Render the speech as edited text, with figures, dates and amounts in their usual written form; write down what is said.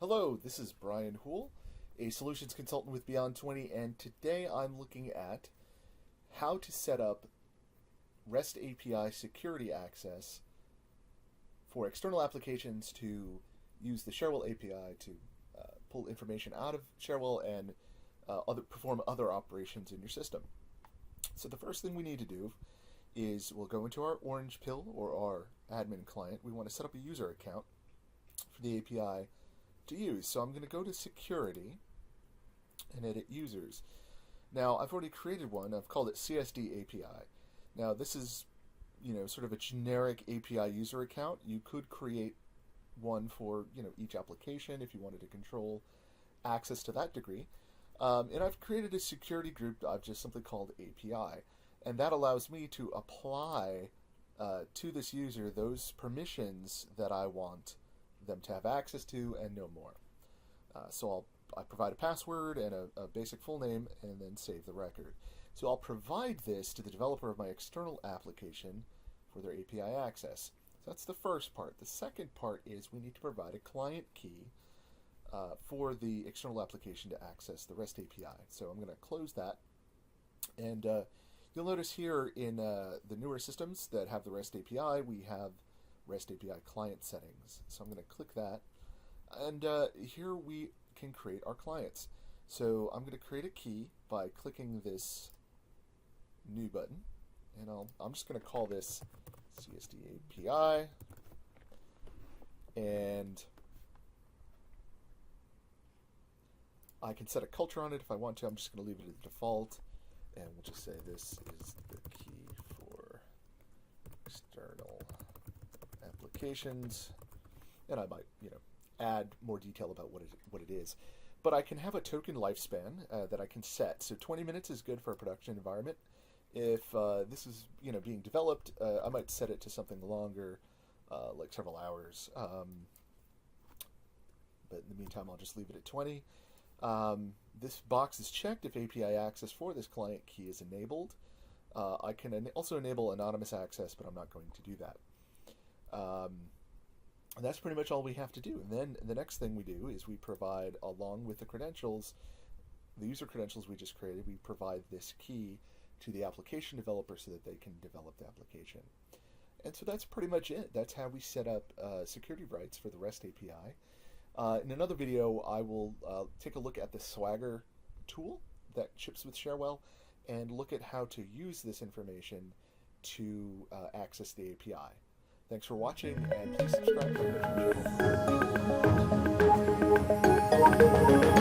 Hello, this is Brian Houle, a solutions consultant with Beyond 20, and today I'm looking at how to set up REST API security access for external applications to use the Cherwell API to pull information out of Cherwell and perform other operations in your system. So the first thing we need to do is we'll go into our orange pill or our admin client. We want to set up a user account for the API to use. So I'm going to go to security and edit users. Now I've already created one. I've called it CSD API. Now this is, sort of a generic API user account. You could create one for, each application if you wanted to control access to that degree. And I've created a security group I've just simply called API. And that allows me to apply to this user those permissions that I want them to have access to and no more. So I provide a password and a basic full name and then save the record. So I'll provide this to the developer of my external application for their API access. So that's the first part. The second part is we need to provide a client key for the external application to access the REST API. So I'm going to close that. And you'll notice here in the newer systems that have the REST API, we have REST API client settings. So I'm going to click that. And here we can create our clients. So I'm going to create a key by clicking this new button. And I'm just going to call this CSD API. And I can set a culture on it if I want to. I'm just going to leave it as default. And we'll just say this is the key for external applications. And I might, add more detail about what it is. But I can have a token lifespan that I can set. So 20 minutes is good for a production environment. If this is, being developed, I might set it to something longer, like several hours. But in the meantime, I'll just leave it at 20. This box is checked if API access for this client key is enabled. I can also enable anonymous access, but I'm not going to do that. And that's pretty much all we have to do. And then the next thing we do is we provide, along with the credentials, the user credentials we just created, we provide this key to the application developer so that they can develop the application. And so that's pretty much it. That's how we set up security rights for the REST API. In another video, I will take a look at the Swagger tool that ships with Cherwell and look at how to use this information to access the API. Thanks for watching, and please subscribe for more.